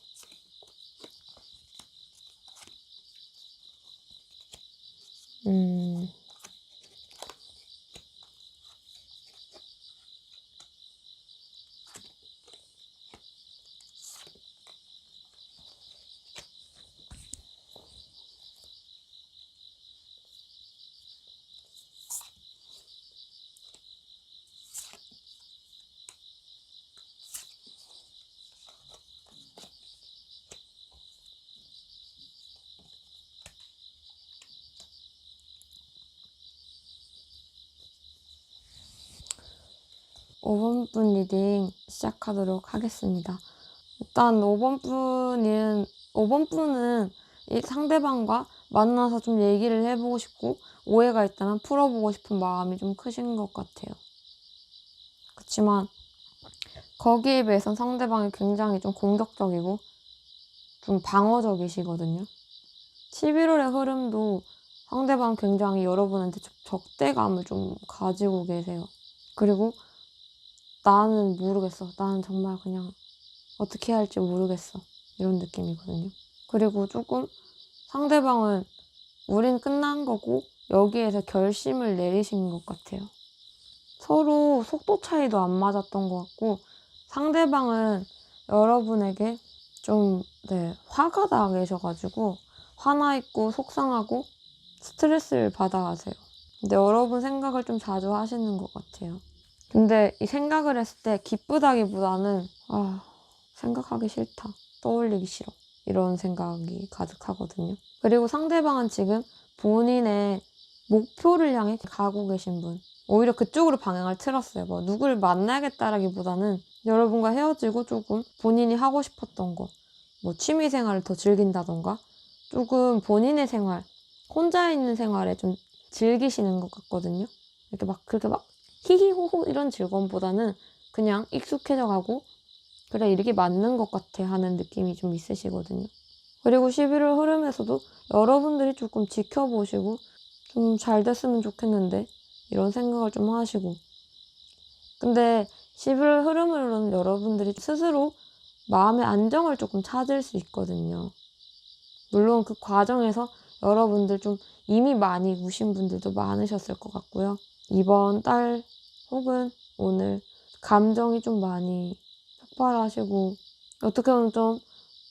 5번 분 리딩 시작하도록 하겠습니다. 일단 5번 분은 이 상대방과 만나서 좀 얘기를 해보고 싶고 오해가 있다면 풀어보고 싶은 마음이 좀 크신 것 같아요. 그렇지만 거기에 비해선 상대방이 굉장히 좀 공격적이고 좀 방어적이시거든요. 11월의 흐름도 상대방 굉장히 여러분한테 적대감을 좀 가지고 계세요. 그리고 나는 모르겠어. 나는 정말 그냥 어떻게 해야 할지 모르겠어. 이런 느낌이거든요. 그리고 조금 상대방은 우린 끝난 거고 여기에서 결심을 내리신 것 같아요. 서로 속도 차이도 안 맞았던 것 같고 상대방은 여러분에게 좀 화가 나 계셔가지고 화나 있고 속상하고 스트레스를 받아 하세요. 근데 여러분 생각을 좀 자주 하시는 것 같아요. 근데 이 생각을 했을 때 기쁘다기보다는 생각하기 싫다, 떠올리기 싫어, 이런 생각이 가득하거든요. 그리고 상대방은 지금 본인의 목표를 향해 가고 계신 분, 오히려 그쪽으로 방향을 틀었어요. 뭐 누구를 만나야겠다라기보다는 여러분과 헤어지고 조금 본인이 하고 싶었던 거, 뭐 취미생활을 더 즐긴다던가 조금 본인의 생활, 혼자 있는 생활에 좀 즐기시는 것 같거든요. 이렇게 막 그렇게 막 히히호호 이런 즐거움보다는 그냥 익숙해져 가고 그래 이렇게 맞는 것 같아 하는 느낌이 좀 있으시거든요. 그리고 11월 흐름에서도 여러분들이 조금 지켜보시고 좀 잘 됐으면 좋겠는데 이런 생각을 좀 하시고, 근데 11월 흐름으로는 여러분들이 스스로 마음의 안정을 조금 찾을 수 있거든요. 물론 그 과정에서 여러분들 좀 이미 많이 우신 분들도 많으셨을 것 같고요. 이번 달 혹은 오늘 감정이 좀 많이 폭발하시고 어떻게 보면 좀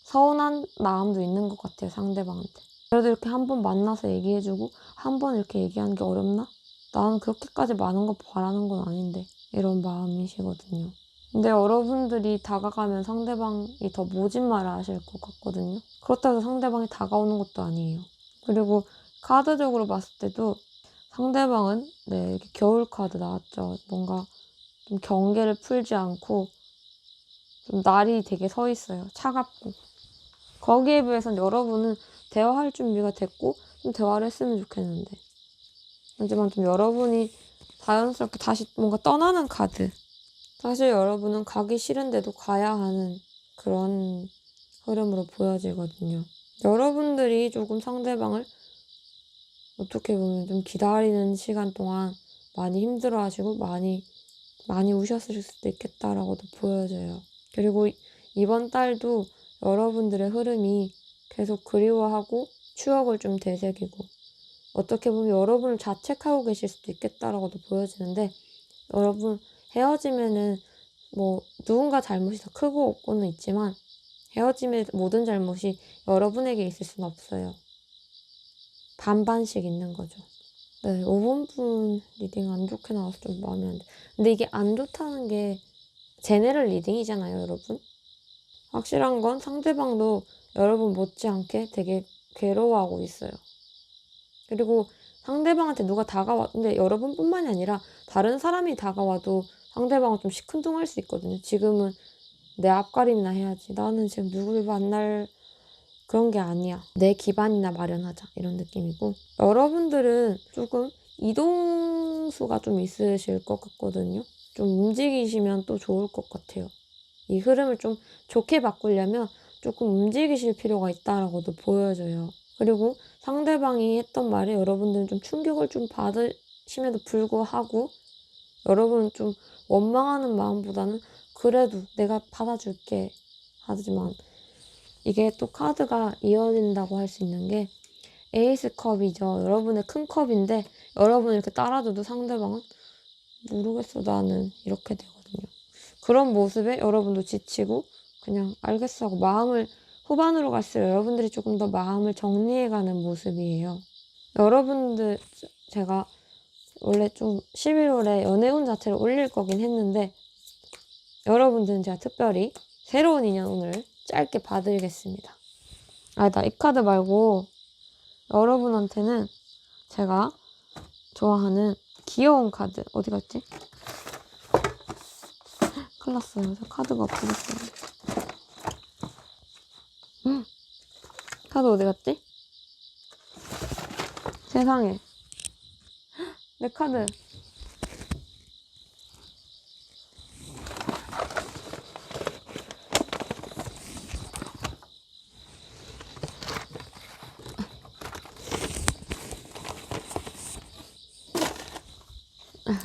서운한 마음도 있는 것 같아요, 상대방한테. 그래도 이렇게 한번 만나서 얘기해주고 한 번 이렇게 얘기하는 게 어렵나? 나는 그렇게까지 많은 거 바라는 건 아닌데, 이런 마음이시거든요. 근데 여러분들이 다가가면 상대방이 더 모진 말을 하실 것 같거든요. 그렇다고 해서 상대방이 다가오는 것도 아니에요. 그리고 카드적으로 봤을 때도 상대방은 이렇게 겨울 카드 나왔죠. 뭔가 좀 경계를 풀지 않고 좀 날이 되게 서 있어요. 차갑고. 거기에 비해서는 여러분은 대화할 준비가 됐고 좀 대화를 했으면 좋겠는데, 하지만 좀 여러분이 자연스럽게 다시 뭔가 떠나는 카드. 사실 여러분은 가기 싫은데도 가야 하는 그런 흐름으로 보여지거든요. 여러분들이 조금 상대방을 어떻게 보면 좀 기다리는 시간 동안 많이 힘들어하시고 많이 우셨을 수도 있겠다라고도 보여져요. 그리고 이번 달도 여러분들의 흐름이 계속 그리워하고 추억을 좀 되새기고 어떻게 보면 여러분을 자책하고 계실 수도 있겠다라고도 보여지는데, 여러분 헤어지면은 뭐 누군가 잘못이 더 크고 없고는 있지만 헤어짐의 모든 잘못이 여러분에게 있을 수는 없어요. 반반씩 있는 거죠. 5번 분 리딩 안 좋게 나와서 좀 마음이 안 돼. 근데 이게 안 좋다는 게 제네럴 리딩이잖아요, 여러분. 확실한 건 상대방도 여러분 못지않게 되게 괴로워하고 있어요. 그리고 상대방한테 누가 근데 여러분뿐만이 아니라 다른 사람이 다가와도 상대방은 좀 시큰둥할 수 있거든요. 지금은 내 앞가림이나 해야지. 나는 지금 누구를 만날 그런 게 아니야. 내 기반이나 마련하자. 이런 느낌이고, 여러분들은 조금 이동수가 좀 있으실 것 같거든요. 좀 움직이시면 또 좋을 것 같아요. 이 흐름을 좀 좋게 바꾸려면 조금 움직이실 필요가 있다라고도 보여져요. 그리고 상대방이 했던 말에 여러분들은 좀 충격을 좀 받으심에도 불구하고 여러분은 좀 원망하는 마음보다는 그래도 내가 받아줄게 하지만, 이게 또 카드가 이어진다고 할 수 있는 게 에이스 컵이죠. 여러분의 큰 컵인데 여러분이 이렇게 따라줘도 상대방은 모르겠어 나는 이렇게 되거든요. 그런 모습에 여러분도 지치고 그냥 알겠어 하고 마음을 후반으로 갈수록 여러분들이 조금 더 마음을 정리해가는 모습이에요. 여러분들, 제가 원래 좀 11월에 연애운 자체를 올릴 거긴 했는데 여러분들은 제가 특별히 새로운 인연 오늘 짧게 봐드리겠습니다. 나 이 카드 말고 여러분한테는 제가 좋아하는 귀여운 카드 어디 갔지? 큰일 났어요. 저 카드가 없어졌어요. 카드 어디 갔지? 세상에. 내 카드.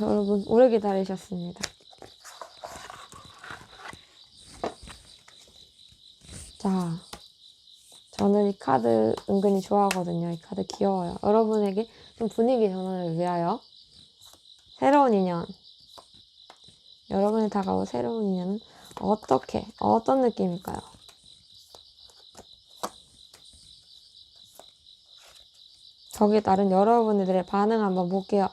여러분, 오래 기다리셨습니다. 자, 저는 이 카드 은근히 좋아하거든요. 이 카드 귀여워요. 여러분에게 좀 분위기 전환을 위하여 새로운 인연, 여러분이 다가올 새로운 인연은 어떤 느낌일까요? 거기에 따른 여러분들의 반응 한번 볼게요.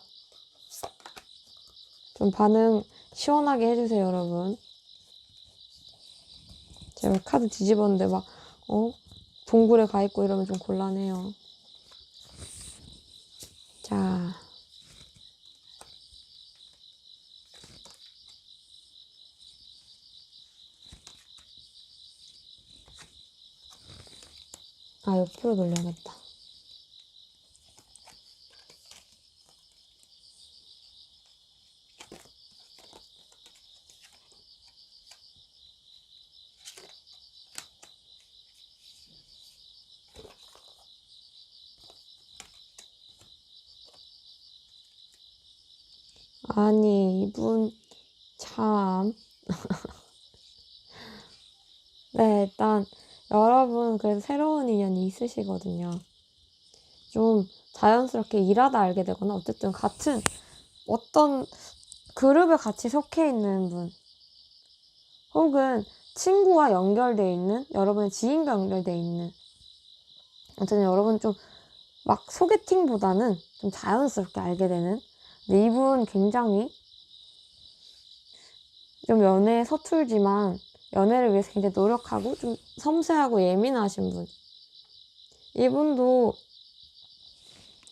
좀 반응 시원하게 해주세요, 여러분. 제가 카드 뒤집었는데 막 동굴에 가 있고 이러면 좀 곤란해요. 자, 옆으로 돌려야겠다. 아니, 이분 참. 네, 일단 여러분 그래도 새로운 인연이 있으시거든요. 좀 자연스럽게 일하다 알게 되거나 어쨌든 같은 어떤 그룹에 같이 속해 있는 분 혹은 친구와 연결돼 있는 여러분의 지인과 연결돼 있는 어쨌든 여러분 좀 막 소개팅보다는 좀 자연스럽게 알게 되는 근데 이분 굉장히 좀 연애에 서툴지만 연애를 위해서 굉장히 노력하고 좀 섬세하고 예민하신 분 이분도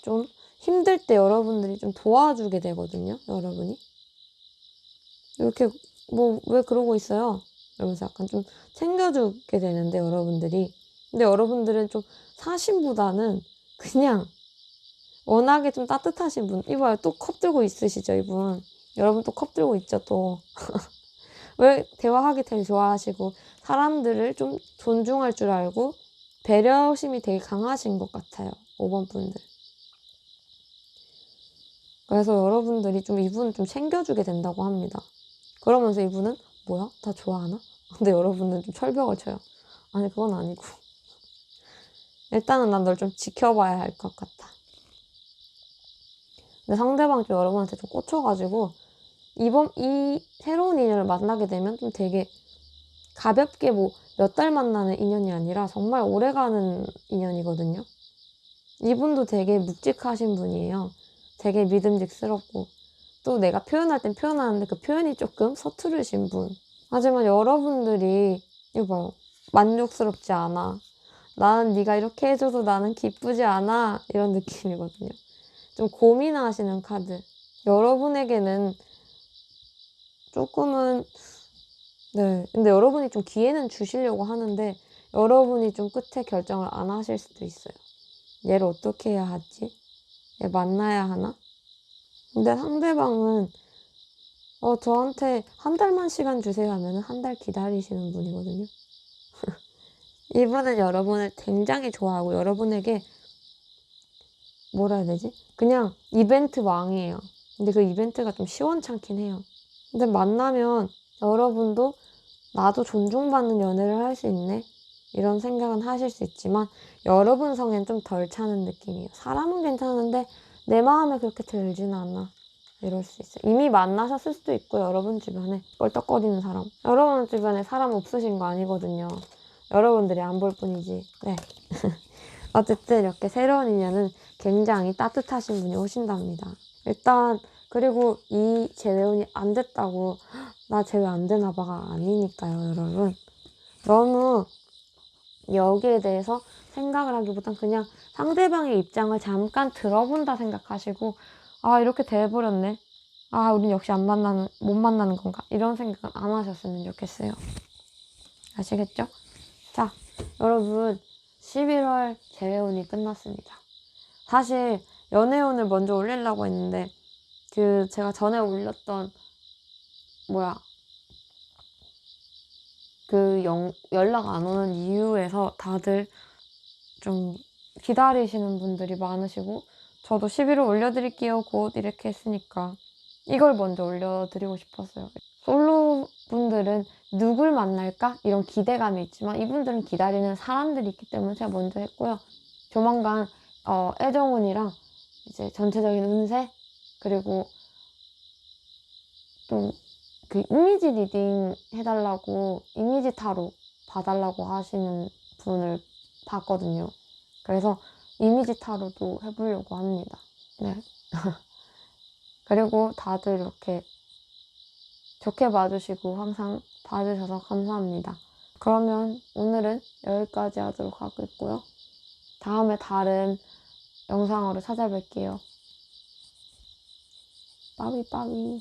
좀 힘들 때 여러분들이 좀 도와주게 되거든요. 여러분이 이렇게 뭐 왜 그러고 있어요? 이러면서 약간 좀 챙겨주게 되는데 여러분들이 근데 여러분들은 좀 사심보다는 그냥 워낙에 좀 따뜻하신 분 이봐요. 또 컵 들고 있으시죠 이분. 여러분 또 컵 들고 있죠 또. 왜 대화하기 되게 좋아하시고 사람들을 좀 존중할 줄 알고 배려심이 되게 강하신 것 같아요. 5번 분들. 그래서 여러분들이 좀 이분을 좀 챙겨주게 된다고 합니다. 그러면서 이분은 뭐야? 다 좋아하나? 근데 여러분은 좀 철벽을 쳐요. 아니 그건 아니고 일단은 난 널 좀 지켜봐야 할 것 같다. 근데 상대방이 좀 여러분한테 좀 꽂혀가지고 이 새로운 인연을 만나게 되면 좀 되게 가볍게 뭐 몇 달 만나는 인연이 아니라 정말 오래가는 인연이거든요. 이분도 되게 묵직하신 분이에요. 되게 믿음직스럽고 또 내가 표현할 땐 표현하는데 그 표현이 조금 서투르신 분. 하지만 여러분들이 이거 봐요. 만족스럽지 않아. 나는 네가 이렇게 해줘도 나는 기쁘지 않아. 이런 느낌이거든요. 좀 고민하시는 카드. 여러분에게는 조금은 네. 근데 여러분이 좀 기회는 주시려고 하는데 여러분이 좀 끝에 결정을 안 하실 수도 있어요. 얘를 어떻게 해야 하지? 얘 만나야 하나? 근데 상대방은 저한테 한 달만 시간 주세요 하면 한 달 기다리시는 분이거든요. 이분은 여러분을 굉장히 좋아하고 여러분에게 뭐라 해야 되지? 그냥 이벤트 왕이에요. 근데 그 이벤트가 좀 시원찮긴 해요. 근데 만나면 여러분도 나도 존중받는 연애를 할 수 있네? 이런 생각은 하실 수 있지만 여러분 성엔 좀 덜 차는 느낌이에요. 사람은 괜찮은데 내 마음에 그렇게 들지는 않아. 이럴 수 있어요. 이미 만나셨을 수도 있고 여러분 주변에 껄떡거리는 사람. 여러분 주변에 사람 없으신 거 아니거든요. 여러분들이 안 볼 뿐이지. 네. 어쨌든 이렇게 새로운 인연은 굉장히 따뜻하신 분이 오신답니다. 일단 그리고 이 재회운이 안 됐다고 나 재회 안 되나 봐가 아니니까요, 여러분. 너무 여기에 대해서 생각을 하기보단 그냥 상대방의 입장을 잠깐 들어본다 생각하시고 이렇게 돼버렸네. 우린 역시 못 만나는 건가? 이런 생각은 안 하셨으면 좋겠어요. 아시겠죠? 자, 여러분 11월 재회운이 끝났습니다. 사실 연애운을 먼저 올리려고 했는데 제가 전에 올렸던 연락 안 오는 이유에서 다들 좀 기다리시는 분들이 많으시고 저도 11월 올려드릴게요 곧 이렇게 했으니까 이걸 먼저 올려드리고 싶었어요. 솔로 분들은 누굴 만날까? 이런 기대감이 있지만 이분들은 기다리는 사람들이 있기 때문에 제가 먼저 했고요. 조만간 애정운이랑 이제 전체적인 운세 그리고 좀 이미지 리딩 해달라고 이미지 타로 봐달라고 하시는 분을 봤거든요. 그래서 이미지 타로도 해보려고 합니다. 네. 그리고 다들 이렇게 좋게 봐주시고 항상 봐주셔서 감사합니다. 그러면 오늘은 여기까지 하도록 하겠고요. 다음에 다른 영상으로 찾아뵐게요. 빠비빠비.